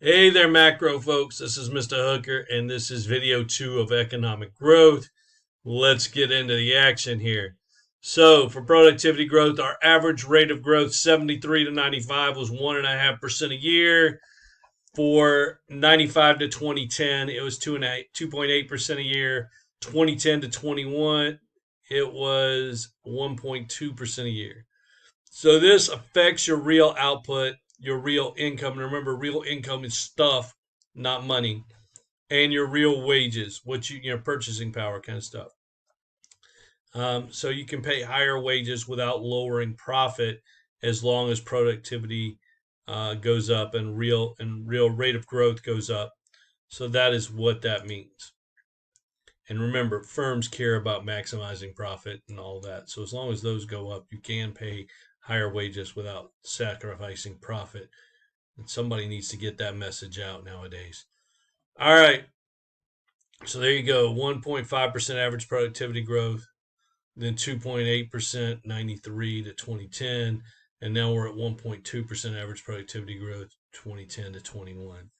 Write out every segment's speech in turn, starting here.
Hey there, macro folks. This is Mr. Hooker, and this is video 2 of economic growth. Let's get into the action here. So, for productivity growth, our average rate of growth 73 to 95 was 1.5% a year. For 95 to 2010, it was 2.8% a year. 2010 to 21, it was 1.2% a year. So this affects your real output, your real income. And remember, real income is stuff, not money, and your real wages, what purchasing power kind of stuff. So you can pay higher wages without lowering profit as long as productivity goes up and real rate of growth goes up. So that is what that means. And remember, firms care about maximizing profit and all that. So as long as those go up, you can pay higher wages without sacrificing profit. And somebody needs to get that message out nowadays. All right. So there you go. 1.5% average productivity growth, then 2.8%, 93 to 2010. And now we're at 1.2% average productivity growth, 2010 to 21.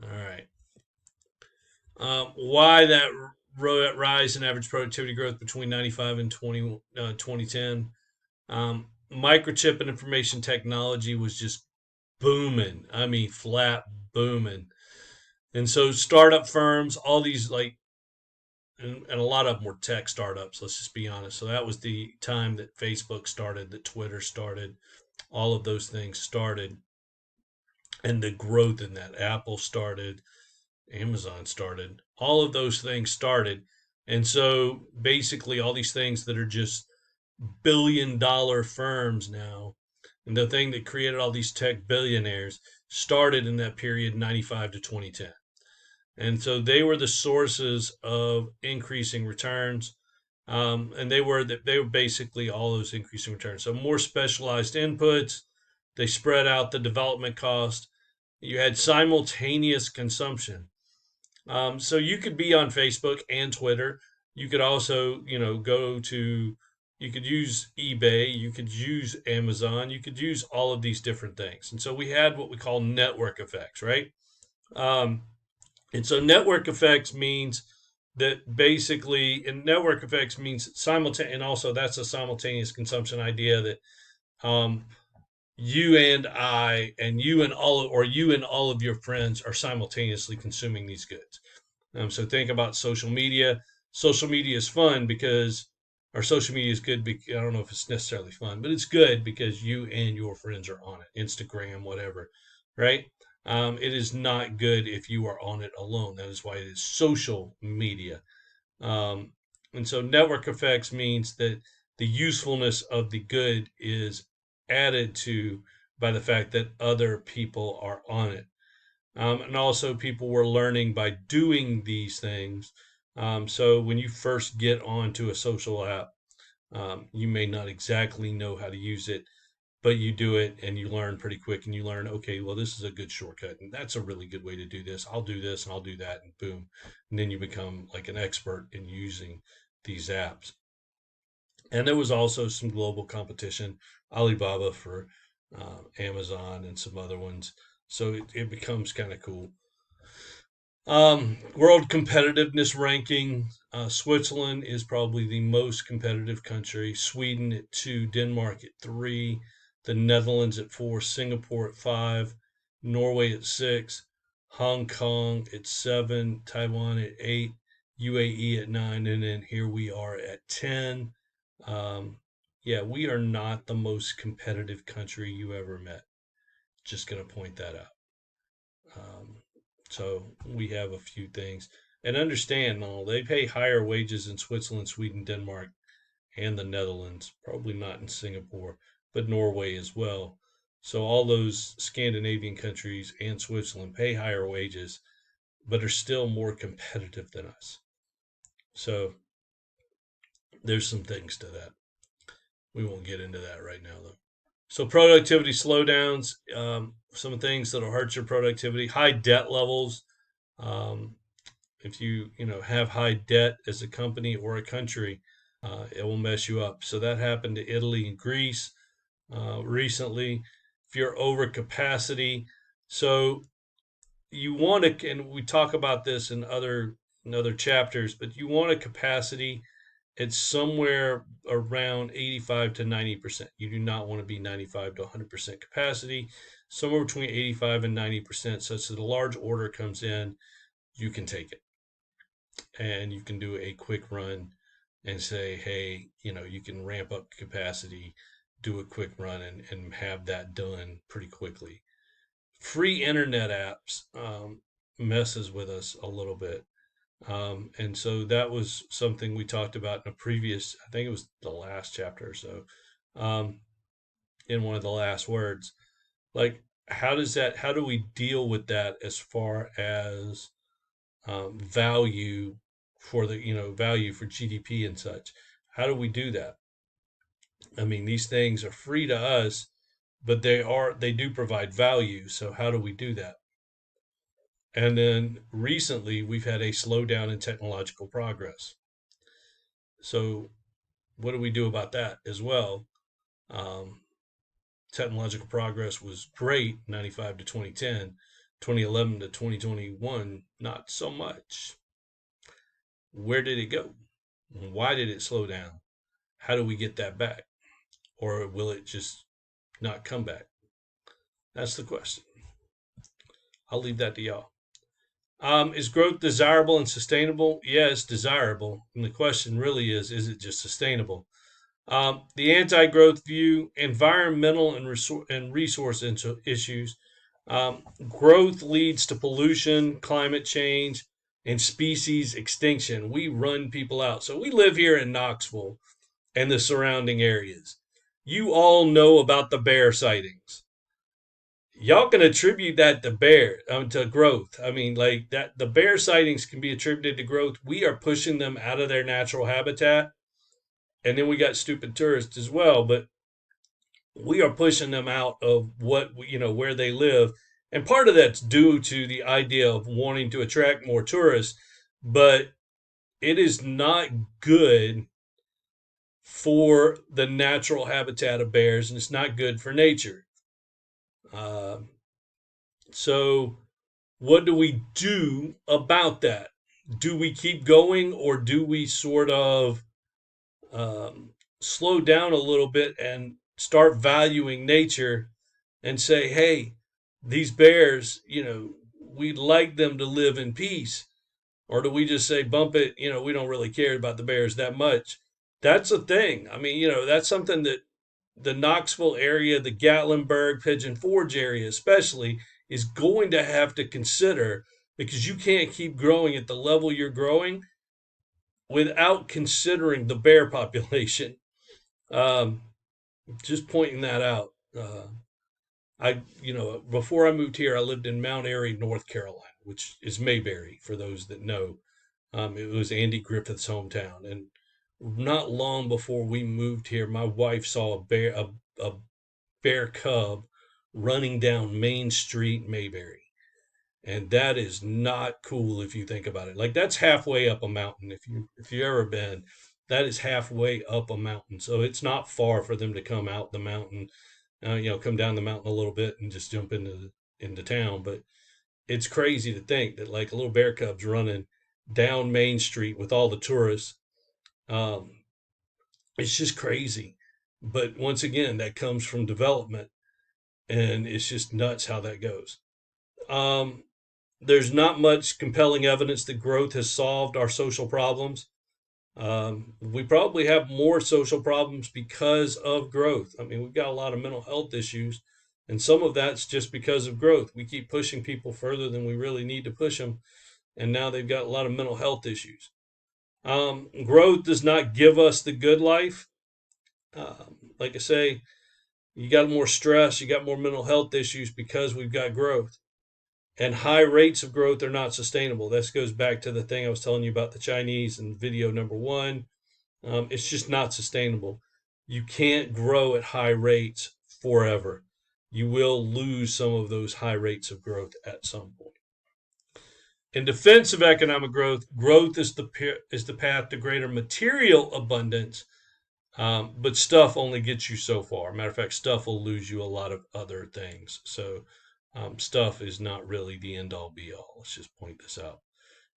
All right. Why that rise in average productivity growth between 95 and 2010? Microchip and information technology was just booming. I mean, flat booming. And so startup firms, all these and a lot of them were tech startups, let's just be honest. So that was the time that Facebook started, that Twitter started, all of those things started. And the growth in that, Apple started, Amazon started, all of those things started. And so basically, all these things that are just billion-dollar firms now, and the thing that created all these tech billionaires started in that period, 95 to 2010. And so they were the sources of increasing returns. And they were basically all those increasing returns. So more specialized inputs, they spread out the development cost. You had simultaneous consumption. So you could be on Facebook and Twitter. You could also, you could use eBay, you could use Amazon, you could use all of these different things. And so we had what we call network effects, right? Um, and so network effects means that basically, and network effects means simultaneous, and also that's a simultaneous consumption idea that um, you and I and you and all of your friends are simultaneously consuming these goods. So think about social media. Social media is fun because, or social media is good. I don't know if it's necessarily fun, but it's good because you and your friends are on it. Instagram, whatever, right? It is not good if you are on it alone. That is why it is social media. Um, and so network effects means that the usefulness of the good is added to by the fact that other people are on it. And also, people were learning by doing these things. So when you first get onto a social app, you may not exactly know how to use it, but you do it and you learn pretty quick. And you learn, okay, well, this is a good shortcut, and that's a really good way to do this. I'll do this and I'll do that, and boom. And then you become like an expert in using these apps. And there was also some global competition, Alibaba for Amazon and some other ones. So it becomes kind of cool. World competitiveness ranking. Switzerland is probably the most competitive country. Sweden at 2, Denmark at 3, the Netherlands at 4, Singapore at 5, Norway at 6, Hong Kong at 7, Taiwan at 8, UAE at 9, and then here we are at 10. Yeah, we are not the most competitive country you ever met. Just going to point that out. Um, so we have a few things. And understand, no, they pay higher wages in Switzerland, Sweden, Denmark, and the Netherlands. Probably not in Singapore, but Norway as well. So all those Scandinavian countries and Switzerland pay higher wages, but are still more competitive than us. So there's some things to that. We won't get into that right now, though. So productivity slowdowns, some things that'll hurt your productivity, high debt levels. Um, if you have high debt as a company or a country, it will mess you up. So that happened to Italy and Greece recently. If you're over capacity, so you want to, and we talk about this in other chapters, but you want a capacity. It's somewhere around 85 to 90%. You do not want to be 95 to 100% capacity, somewhere between 85 and 90%, such that a large order comes in, you can take it and you can do a quick run and say, hey, you can ramp up capacity, do a quick run, and have that done pretty quickly. Free internet apps messes with us a little bit. And so that was something we talked about in a previous, I think it was the last chapter or so, um, in one of the last words. Like, how do we deal with that as far as value for value for GDP and such? How do we do that? I mean, these things are free to us, but they do provide value. So how do we do that? And then recently, we've had a slowdown in technological progress. So, what do we do about that as well? Um, Technological progress was great, 95 to 2010, 2011 to 2021, not so much. Where did it go? Why did it slow down? How do we get that back? Or will it just not come back? That's the question. I'll leave that to y'all. Is growth desirable and sustainable? Yeah, it's desirable. And the question really is it just sustainable? The anti-growth view, environmental and resource issues. Growth leads to pollution, climate change, and species extinction. We run people out. So we live here in Knoxville and the surrounding areas. You all know about the bear sightings. Y'all can attribute that to growth. I mean, like that, the bear sightings can be attributed to growth. We are pushing them out of their natural habitat, and then we got stupid tourists as well. But we are pushing them out of where they live, and part of that's due to the idea of wanting to attract more tourists. But it is not good for the natural habitat of bears, and it's not good for nature. Uh, so, what do we do about that? Do we keep going, or do we sort of slow down a little bit and start valuing nature and say, hey, these bears, we'd like them to live in peace? Or do we just say, bump it, we don't really care about the bears that much? That's a thing. I mean, that's something that the Knoxville area, the Gatlinburg, Pigeon Forge area especially, is going to have to consider, because you can't keep growing at the level you're growing without considering the bear population. Um, just pointing that out. Before I moved here, I lived in Mount Airy, North Carolina, which is Mayberry for those that know. It was Andy Griffith's hometown, and not long before we moved here, my wife saw a bear cub running down Main Street, Mayberry. And that is not cool if you think about it. Like, that's halfway up a mountain. If you ever been, that is halfway up a mountain. So it's not far for them to come out the mountain, come down the mountain a little bit and just jump into town. But it's crazy to think that like a little bear cub's running down Main Street with all the tourists. Um, it's just crazy. But once again, that comes from development, and it's just nuts how that goes. Um, there's not much compelling evidence that growth has solved our social problems. We probably have more social problems because of growth. I mean, we've got a lot of mental health issues, and some of that's just because of growth. We keep pushing people further than we really need to push them, and now they've got a lot of mental health issues. Growth does not give us the good life. Like I say, you got more stress, you got more mental health issues because we've got growth. And high rates of growth are not sustainable. This goes back to the thing I was telling you about the Chinese in video number one. It's just not sustainable. You can't grow at high rates forever. You will lose some of those high rates of growth at some point. In defense of economic growth, growth is the path to greater material abundance, but stuff only gets you so far. Matter of fact, stuff will lose you a lot of other things. So stuff is not really the end all be all. Let's just point this out.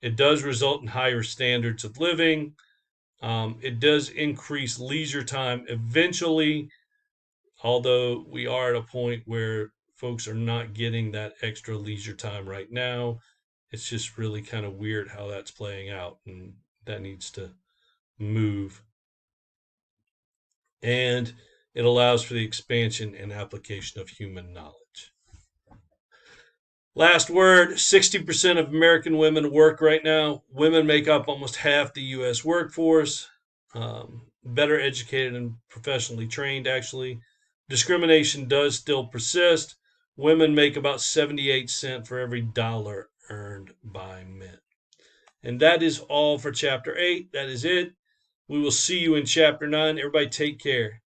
It does result in higher standards of living. It does increase leisure time eventually, although we are at a point where folks are not getting that extra leisure time right now. It's just really kind of weird how that's playing out, and that needs to move. And it allows for the expansion and application of human knowledge. Last word, 60% of American women work right now. Women make up almost half the U.S. workforce. Better educated and professionally trained, actually. Discrimination does still persist. Women make about 78 cents for every dollar earned by men. And that is all for chapter 8. That is it. We will see you in chapter 9. Everybody take care.